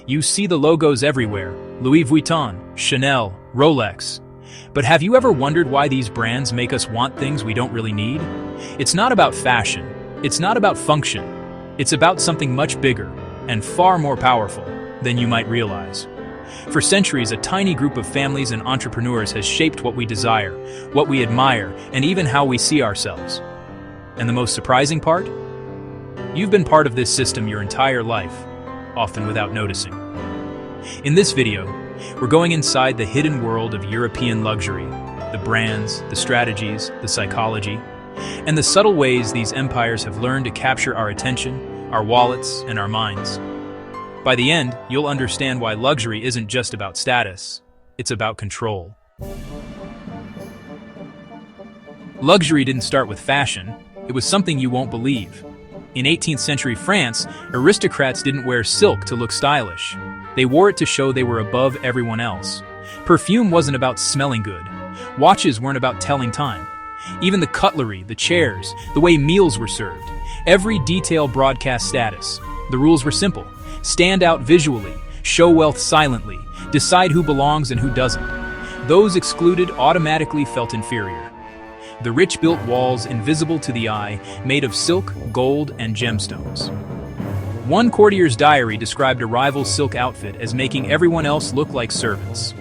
You see the logos everywhere: Louis Vuitton, Chanel, Rolex. But have you ever wondered why these brands make us want things we don't really need? It's not about fashion. It's not about function. It's about something much bigger and far more powerful than you might realize. For centuries, a tiny group of families and entrepreneurs has shaped what we desire, what we admire, and even how we see ourselves. And the most surprising part? You've been part of this system your entire life, often without noticing. In this video, we're going inside the hidden world of European luxury, the brands, the strategies, the psychology, and the subtle ways these empires have learned to capture our attention, our wallets, and our minds. By the end, you'll understand why luxury isn't just about status, it's about control. Luxury didn't start with fashion, it was something you won't believe. In 18th century France, aristocrats didn't wear silk to look stylish. They wore it to show they were above everyone else. Perfume wasn't about smelling good. Watches weren't about telling time. Even the cutlery, the chairs, the way meals were served, every detail broadcast status. The rules were simple: stand out visually, show wealth silently, decide who belongs and who doesn't. Those excluded automatically felt inferior. The rich built walls invisible to the eye, made of silk, gold, and gemstones. One courtier's diary described a rival's silk outfit as making everyone else look like servants.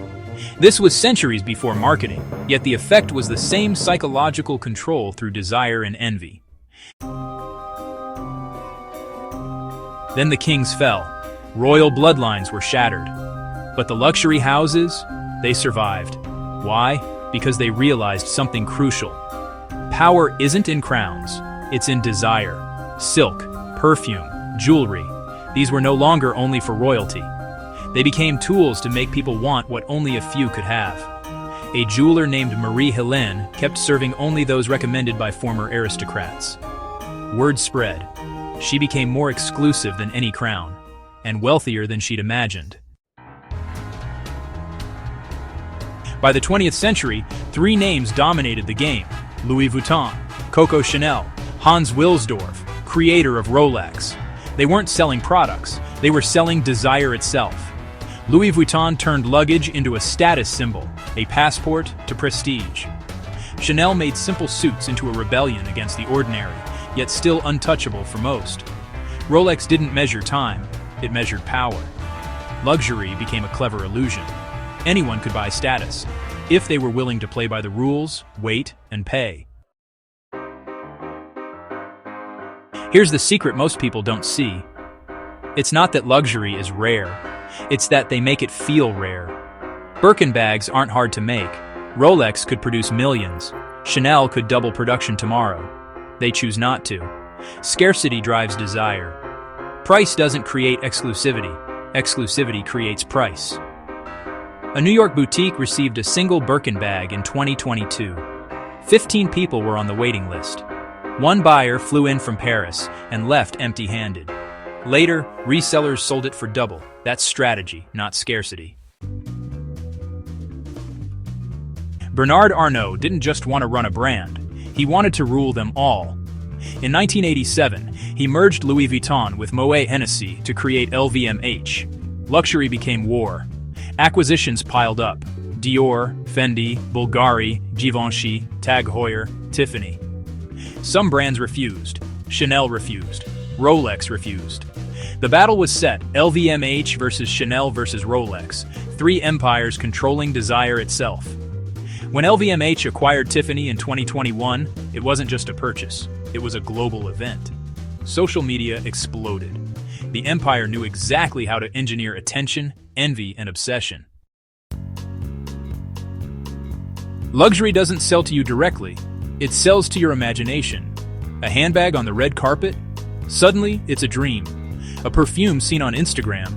This was centuries before marketing, yet the effect was the same: psychological control through desire and envy. Then the kings fell. Royal bloodlines were shattered. But the luxury houses, they survived. Why? Because they realized something crucial. Power isn't in crowns, it's in desire. Silk, perfume, jewelry, these were no longer only for royalty. They became tools to make people want what only a few could have. A jeweler named Marie Helene kept serving only those recommended by former aristocrats. Word spread. She became more exclusive than any crown, and wealthier than she'd imagined. By the 20th century, three names dominated the game: Louis Vuitton, Coco Chanel, Hans Wilsdorf, creator of Rolex. They weren't selling products, they were selling desire itself. Louis Vuitton turned luggage into a status symbol, a passport to prestige. Chanel made simple suits into a rebellion against the ordinary, yet still untouchable for most. Rolex didn't measure time, it measured power. Luxury became a clever illusion. Anyone could buy status, if they were willing to play by the rules, wait, and pay. Here's the secret most people don't see. It's not that luxury is rare, it's that they make it feel rare. Birkin bags aren't hard to make. Rolex could produce millions. Chanel could double production tomorrow. They choose not to. Scarcity drives desire. Price doesn't create exclusivity. Exclusivity creates price. A New York boutique received a single Birkin bag in 2022. 15 people were on the waiting list. One buyer flew in from Paris and left empty-handed. Later, resellers sold it for double. That's strategy, not scarcity. Bernard Arnault didn't just want to run a brand. He wanted to rule them all. In 1987, he merged Louis Vuitton with Moet Hennessy to create LVMH. Luxury became war. Acquisitions piled up: Dior, Fendi, Bulgari, Givenchy, Tag Heuer, Tiffany. Some brands refused. Chanel refused. Rolex refused. The battle was set: LVMH versus Chanel versus Rolex, three empires controlling desire itself. When LVMH acquired Tiffany in 2021, it wasn't just a purchase, it was a global event. Social media exploded. The empire knew exactly how to engineer attention, envy, and obsession. Luxury doesn't sell to you directly, it sells to your imagination. A handbag on the red carpet? Suddenly, it's a dream. A perfume seen on Instagram?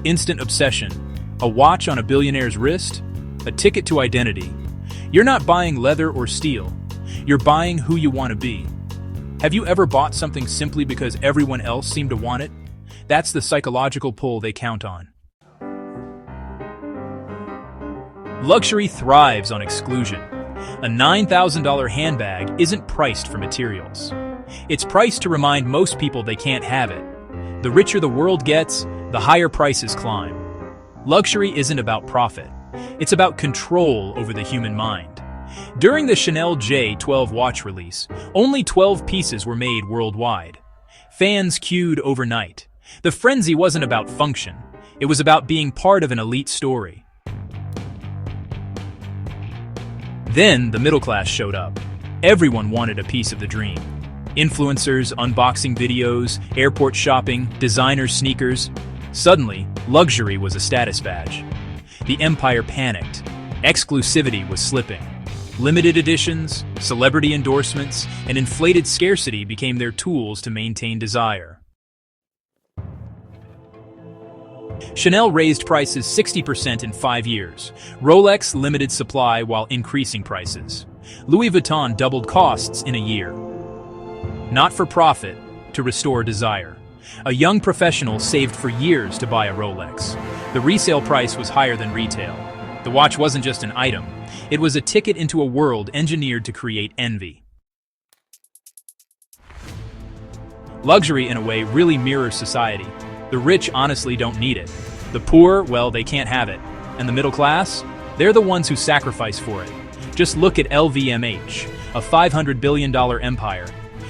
Instant obsession. A watch on a billionaire's wrist? A ticket to identity. You're not buying leather or steel. You're buying who you want to be. Have you ever bought something simply because everyone else seemed to want it? That's the psychological pull they count on. Luxury thrives on exclusion. A $9,000 handbag isn't priced for materials. It's priced to remind most people they can't have it. The richer the world gets, the higher prices climb. Luxury isn't about profit. It's about control over the human mind. During the Chanel J12 watch release, only 12 pieces were made worldwide. Fans queued overnight. The frenzy wasn't about function. It was about being part of an elite story. Then the middle class showed up. Everyone wanted a piece of the dream. Influencers, unboxing videos, airport shopping, designer sneakers. Suddenly, luxury was a status badge. The empire panicked. Exclusivity was slipping. Limited editions, celebrity endorsements, and inflated scarcity became their tools to maintain desire. Chanel raised prices 60% in 5 years. Rolex limited supply while increasing prices. Louis Vuitton doubled costs in a year. Not for profit, to restore desire. A young professional saved for years to buy a Rolex. The resale price was higher than retail. The watch wasn't just an item. It was a ticket into a world engineered to create envy. Luxury, in a way, really mirrors society. The rich honestly don't need it. The poor, well, they can't have it. And the middle class? They're the ones who sacrifice for it. Just look at LVMH, a $500 billion empire.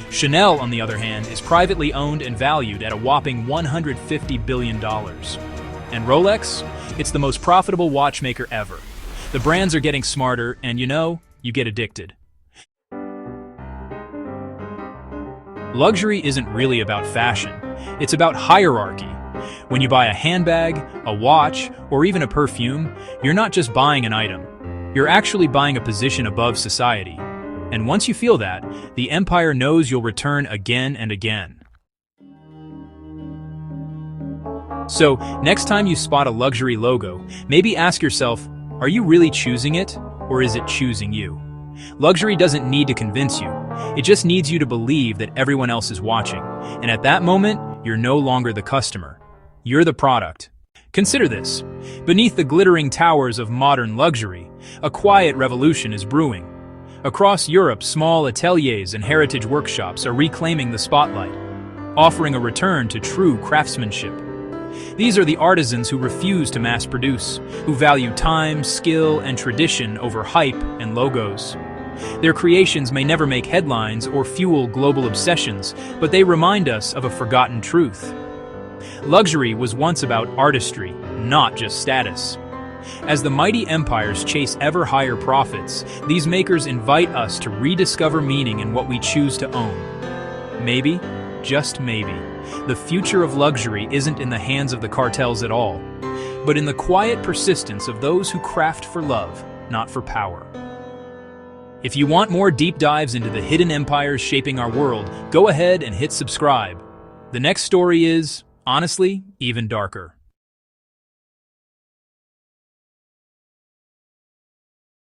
Chanel, on the other hand, is privately owned and valued at a whopping $150 billion. And Rolex? It's the most profitable watchmaker ever. The brands are getting smarter, and you get addicted. Luxury isn't really about fashion. It's about hierarchy. When you buy a handbag, a watch, or even a perfume, you're not just buying an item. You're actually buying a position above society. And once you feel that, the empire knows you'll return again and again. So, next time you spot a luxury logo, maybe ask yourself, are you really choosing it, or is it choosing you? Luxury doesn't need to convince you. It just needs you to believe that everyone else is watching. And at that moment, you're no longer the customer. You're the product. Consider this. Beneath the glittering towers of modern luxury, a quiet revolution is brewing. Across Europe, small ateliers and heritage workshops are reclaiming the spotlight, offering a return to true craftsmanship. These are the artisans who refuse to mass produce, who value time, skill, and tradition over hype and logos. Their creations may never make headlines or fuel global obsessions, but they remind us of a forgotten truth. Luxury was once about artistry, not just status. As the mighty empires chase ever higher profits, these makers invite us to rediscover meaning in what we choose to own. Maybe, just maybe, the future of luxury isn't in the hands of the cartels at all, but in the quiet persistence of those who craft for love, not for power. If you want more deep dives into the hidden empires shaping our world, go ahead and hit subscribe. The next story is, honestly, even darker.